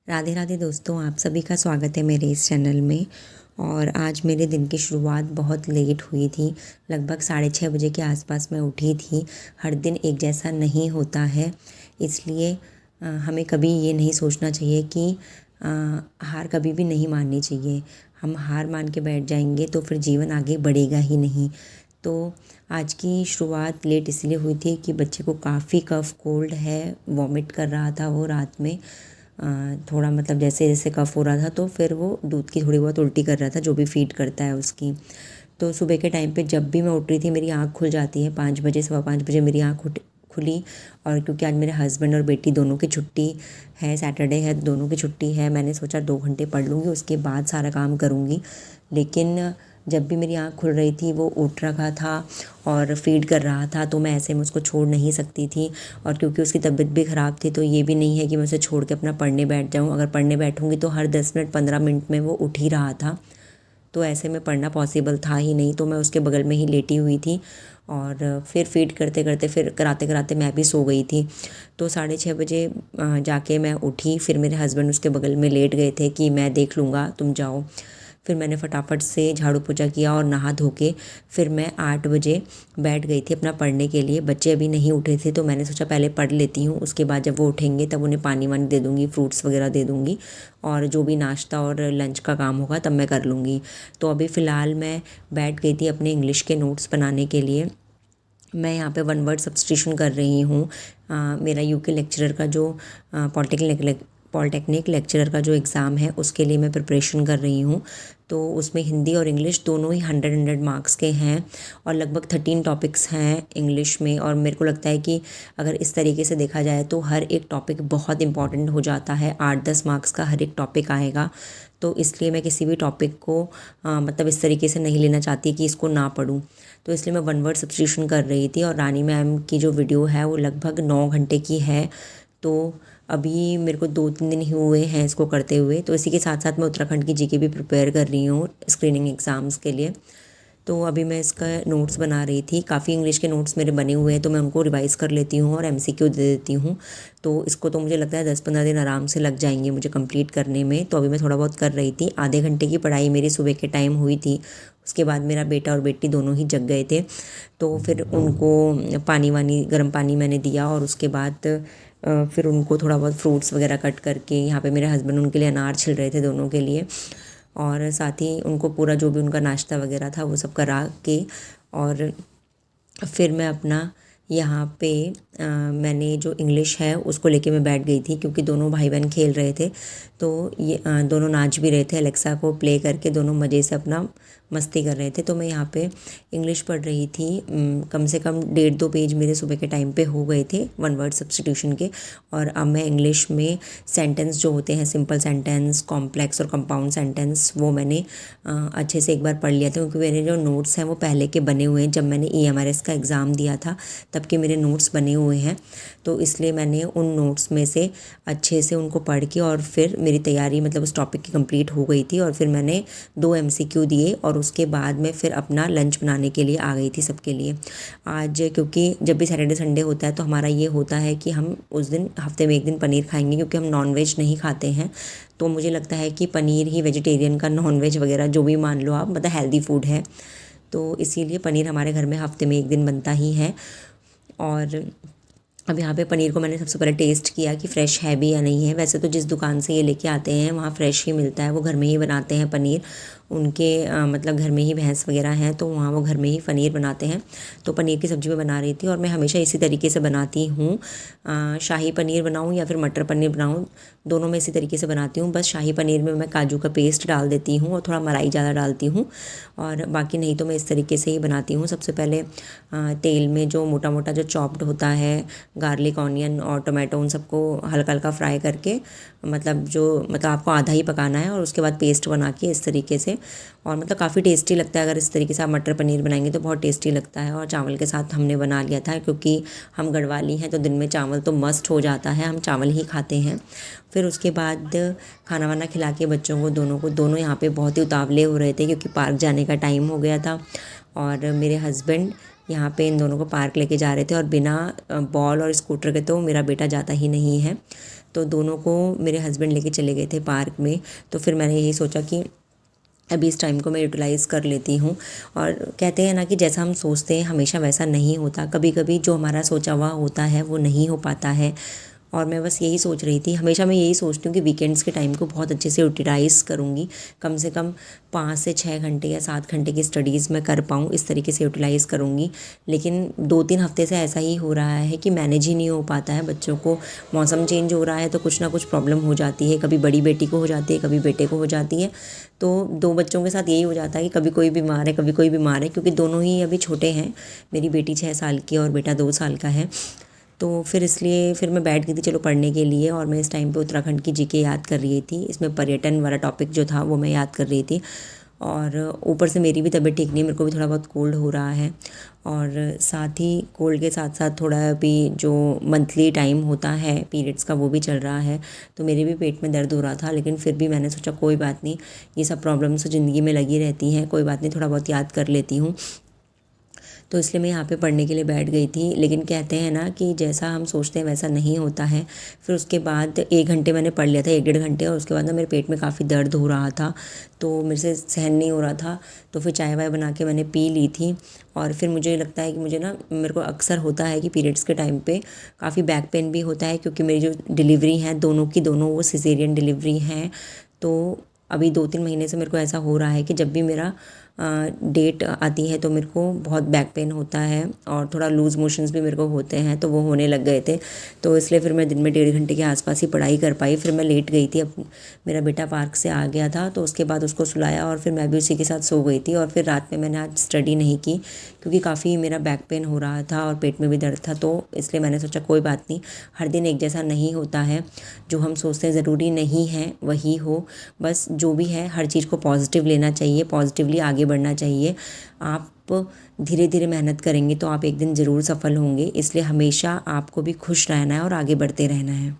राधे राधे दोस्तों, आप सभी का स्वागत है मेरे इस चैनल में। और आज मेरे दिन की शुरुआत बहुत लेट हुई थी। लगभग 6:30 बजे के आसपास मैं उठी थी। हर दिन एक जैसा नहीं होता है, इसलिए हमें कभी ये नहीं सोचना चाहिए कि हार कभी भी नहीं माननी चाहिए। हम हार मान के बैठ जाएंगे तो फिर जीवन आगे बढ़ेगा ही नहीं। तो आज की शुरुआत लेट इसलिए हुई थी कि बच्चे को काफ़ी कफ़ कोल्ड है, वॉमिट कर रहा था वो रात में। थोड़ा मतलब जैसे जैसे कफ़ हो रहा था तो फिर वो दूध की थोड़ी बहुत उल्टी कर रहा था, जो भी फीड करता है उसकी। तो सुबह के टाइम पे जब भी मैं उठ रही थी मेरी आँख खुल जाती है 5 बजे, 5:15 बजे मेरी आँख खुली। और क्योंकि आज मेरे हस्बैंड और बेटी दोनों की छुट्टी है, सैटरडे है, दोनों की छुट्टी है, मैंने सोचा 2 घंटे पढ़ लूँगी, उसके बाद सारा काम करूँगी। लेकिन जब भी मेरी आँख खुल रही थी वो उठ रखा था और फीड कर रहा था, तो मैं ऐसे में उसको छोड़ नहीं सकती थी। और क्योंकि उसकी तबीयत भी ख़राब थी तो ये भी नहीं है कि मैं उसे छोड़ के अपना पढ़ने बैठ जाऊँ। अगर पढ़ने बैठूँगी तो हर 10 मिनट 15 मिनट में वो उठ ही रहा था, तो ऐसे में पढ़ना पॉसिबल था ही नहीं। तो मैं उसके बगल में ही लेटी हुई थी और फिर फीड करते करते फिर कराते कराते मैं भी सो गई थी। तो 6:30 बजे जाके मैं उठी। फिर मेरे हस्बैंड उसके बगल में लेट गए थे कि मैं देख लूँगा, तुम जाओ। फिर मैंने फटाफट से झाड़ू पोछा किया और नहा धो के फिर मैं 8 बजे बैठ गई थी अपना पढ़ने के लिए। बच्चे अभी नहीं उठे थे तो मैंने सोचा पहले पढ़ लेती हूँ, उसके बाद जब वो उठेंगे तब उन्हें पानी वानी दे दूँगी, फ्रूट्स वगैरह दे दूँगी, और जो भी नाश्ता और लंच का काम होगा तब मैं कर लूँगी। तो अभी फ़िलहाल मैं बैठ गई थी अपने इंग्लिश के नोट्स बनाने के लिए। मैं यहाँ पे वन वर्ड सब्स्टिट्यूशन कर रही हूँ। मेरा यूके लेक्चरर का जो पॉलिटेक्निक लेक्चरर का जो एग्ज़ाम है उसके लिए मैं प्रिपरेशन कर रही हूँ। तो उसमें हिंदी और इंग्लिश दोनों ही 100 मार्क्स के हैं और लगभग 13 टॉपिक्स हैं इंग्लिश में। और मेरे को लगता है कि अगर इस तरीके से देखा जाए तो हर एक टॉपिक बहुत इंपॉर्टेंट हो जाता है, 8-10 मार्क्स का हर एक टॉपिक आएगा। तो इसलिए मैं किसी भी टॉपिक को मतलब इस तरीके से नहीं लेना चाहती कि इसको ना पढूं। तो इसलिए मैं वन वर्ड सब्स्टिट्यूशन कर रही थी। और रानी मैम की जो वीडियो है वो लगभग 9 घंटे की है। तो अभी मेरे को 2-3 दिन ही हुए हैं इसको करते हुए। तो इसी के साथ साथ मैं उत्तराखंड की जीके भी प्रिपेयर कर रही हूँ स्क्रीनिंग एग्ज़ाम्स के लिए। तो अभी मैं इसका नोट्स बना रही थी। काफ़ी इंग्लिश के नोट्स मेरे बने हुए हैं तो मैं उनको रिवाइज़ कर लेती हूँ और एमसीक्यू दे देती हूँ। तो इसको तो मुझे लगता है 10-15 दिन आराम से लग जाएंगे मुझे कंप्लीट करने में। तो अभी मैं थोड़ा बहुत कर रही थी। आधे घंटे की पढ़ाई मेरी सुबह के टाइम हुई थी। उसके बाद मेरा बेटा और बेटी दोनों ही जग गए थे, तो फिर उनको पानी वानी गर्म पानी मैंने दिया। और उसके बाद फिर उनको थोड़ा बहुत फ्रूट्स वगैरह कट करके, यहाँ पे मेरे हस्बैंड उनके लिए अनार छिल रहे थे दोनों के लिए, और साथ ही उनको पूरा जो भी उनका नाश्ता वगैरह था वो सब करा के, और फिर मैं अपना यहाँ पे मैंने जो इंग्लिश है उसको लेके मैं बैठ गई थी, क्योंकि दोनों भाई बहन खेल रहे थे। तो ये दोनों नाच भी रहे थे, अलेक्सा को प्ले करके दोनों मज़े से अपना मस्ती कर रहे थे। तो मैं यहाँ पे इंग्लिश पढ़ रही थी। कम से कम 1.5-2 पेज मेरे सुबह के टाइम पे हो गए थे वन वर्ड सब्स्टिट्यूशन के। और अब मैं इंग्लिश में सेंटेंस जो होते हैं, सिंपल सेंटेंस, कॉम्प्लेक्स और कंपाउंड सेंटेंस, वो मैंने अच्छे से एक बार पढ़ लिया था, क्योंकि मेरे जो नोट्स हैं वो पहले के बने हुए हैं। जब मैंने EMRS का एग्ज़ाम दिया था तब के मेरे नोट्स बने हुए हैं। तो इसलिए मैंने उन नोट्स में से अच्छे से उनको पढ़ के, और फिर मेरी तैयारी मतलब उस टॉपिक की कंप्लीट हो गई थी। और फिर मैंने 2 MCQ दिए और उसके बाद मैं फिर अपना लंच बनाने के लिए आ गई थी सबके लिए। आज क्योंकि जब भी सैटरडे संडे होता है तो हमारा ये होता है कि हम उस दिन हफ्ते में एक दिन पनीर खाएंगे, क्योंकि हम नॉन वेज नहीं खाते हैं। तो मुझे लगता है कि पनीर ही वेजिटेरियन का नॉन वेज वगैरह जो भी मान लो आप, मतलब हेल्दी फूड है। तो इसीलिए पनीर हमारे घर में हफ्ते में एक दिन बनता ही है। और अब यहाँ पे पनीर को मैंने सबसे पहले टेस्ट किया कि फ़्रेश है भी या नहीं है। वैसे तो जिस दुकान से ये लेके आते हैं वहाँ फ़्रेश ही मिलता है, वो घर में ही बनाते हैं पनीर। उनके मतलब घर में ही भैंस वगैरह हैं तो वहाँ वो घर में ही पनीर बनाते हैं। तो पनीर की सब्ज़ी मैं बना रही थी, और मैं हमेशा इसी तरीके से बनाती हूँ। शाही पनीर बनाऊँ या फिर मटर पनीर बनाऊँ, दोनों में इसी तरीके से बनाती हूँ। बस शाही पनीर में मैं काजू का पेस्ट डाल देती हूँ और थोड़ा मलाई ज़्यादा डालती हूँ, और बाकी नहीं तो मैं इस तरीके से ही बनाती हूँ। सबसे पहले तेल में जो मोटा मोटा जो चॉप्ड होता है गार्लिक, ऑनियन और टोमेटो, उन सबको हल्का हल्का फ्राई करके, मतलब आपको आधा ही पकाना है, और उसके बाद पेस्ट बना के इस तरीके से। और मतलब काफ़ी टेस्टी लगता है। अगर इस तरीके से आप मटर पनीर बनाएंगे तो बहुत टेस्टी लगता है। और चावल के साथ हमने बना लिया था, क्योंकि हम गढ़वाली हैं तो दिन में चावल तो मस्ट हो जाता है, हम चावल ही खाते हैं। फिर उसके बाद खाना वाना खिला के बच्चों को दोनों यहाँ पे बहुत ही उतावले हो रहे थे, क्योंकि पार्क जाने का टाइम हो गया था। और मेरे हस्बैंड यहाँ पे इन दोनों को पार्क लेके जा रहे थे, और बिना बॉल और स्कूटर के तो मेरा बेटा जाता ही नहीं है। तो दोनों को मेरे हस्बैंड लेके चले गए थे पार्क में। तो फिर मैंने यही सोचा कि अभी इस टाइम को मैं यूटिलाइज़ कर लेती हूँ। और कहते हैं ना कि जैसा हम सोचते हैं हमेशा वैसा नहीं होता, कभी कभी जो हमारा सोचा हुआ होता है वो नहीं हो पाता है। और मैं बस यही सोच रही थी, हमेशा मैं यही सोचती हूँ कि वीकेंड्स के टाइम को बहुत अच्छे से यूटिलाइज़ करूँगी, कम से कम 5 से 6 घंटे या 7 घंटे की स्टडीज़ मैं कर पाऊँ, इस तरीके से यूटिलाइज़ करूँगी। लेकिन 2-3 हफ्ते से ऐसा ही हो रहा है कि मैनेज ही नहीं हो पाता है। बच्चों को मौसम चेंज हो रहा है तो कुछ ना कुछ प्रॉब्लम हो जाती है, कभी बड़ी बेटी को हो जाती है, कभी बेटे को हो जाती है। तो 2 बच्चों के साथ यही हो जाता है कि कभी कोई बीमार है, कभी कोई बीमार है, क्योंकि दोनों ही अभी छोटे हैं। मेरी बेटी 6 साल की है और बेटा 2 साल का है। तो फिर इसलिए फिर मैं बैठ गई थी चलो पढ़ने के लिए, और मैं इस टाइम पे उत्तराखंड की जीके याद कर रही थी। इसमें पर्यटन वाला टॉपिक जो था वो मैं याद कर रही थी। और ऊपर से मेरी भी तबीयत ठीक नहीं है, मेरे को भी थोड़ा बहुत कोल्ड हो रहा है। और साथ ही कोल्ड के साथ साथ थोड़ा अभी जो मंथली टाइम होता है पीरियड्स का वो भी चल रहा है, तो मेरे भी पेट में दर्द हो रहा था। लेकिन फिर भी मैंने सोचा कोई बात नहीं, ये सब प्रॉब्लम्स तो ज़िंदगी में लगी रहती हैं, कोई बात नहीं, थोड़ा बहुत याद कर लेती हूँ। तो इसलिए मैं यहाँ पे पढ़ने के लिए बैठ गई थी। लेकिन कहते हैं ना कि जैसा हम सोचते हैं वैसा नहीं होता है। फिर उसके बाद 1 घंटे मैंने पढ़ लिया था, 1-1.5 घंटे, और उसके बाद ना मेरे पेट में काफ़ी दर्द हो रहा था, तो मेरे से सहन नहीं हो रहा था। तो फिर चाय वाय बना के मैंने पी ली थी। और फिर मुझे लगता है कि मुझे ना, मेरे को अक्सर होता है कि पीरियड्स के टाइम पे काफ़ी बैक पेन भी होता है, क्योंकि मेरी जो डिलीवरी है दोनों की दोनों वो सिजेरियन डिलीवरी हैं। तो अभी 2-3 महीने से मेरे को ऐसा हो रहा है कि जब भी मेरा डेट आती है तो मेरे को बहुत बैक पेन होता है, और थोड़ा लूज़ मोशंस भी मेरे को होते हैं, तो वो होने लग गए थे। तो इसलिए फिर मैं दिन में 1.5 घंटे के आसपास ही पढ़ाई कर पाई। फिर मैं लेट गई थी। अब मेरा बेटा पार्क से आ गया था तो उसके बाद उसको सुलाया, और फिर मैं भी उसी के साथ सो गई थी। और फिर रात में मैंने आज स्टडी नहीं की, क्योंकि काफ़ी मेरा बैक पेन हो रहा था और पेट में भी दर्द था। तो इसलिए मैंने सोचा कोई बात नहीं, हर दिन एक जैसा नहीं होता है, जो हम सोचते हैं ज़रूरी नहीं है वही हो। बस जो भी है हर चीज़ को पॉजिटिव लेना चाहिए, पॉजिटिवली आगे बढ़ना चाहिए। आप धीरे धीरे मेहनत करेंगे तो आप एक दिन ज़रूर सफल होंगे। इसलिए हमेशा आपको भी खुश रहना है और आगे बढ़ते रहना है।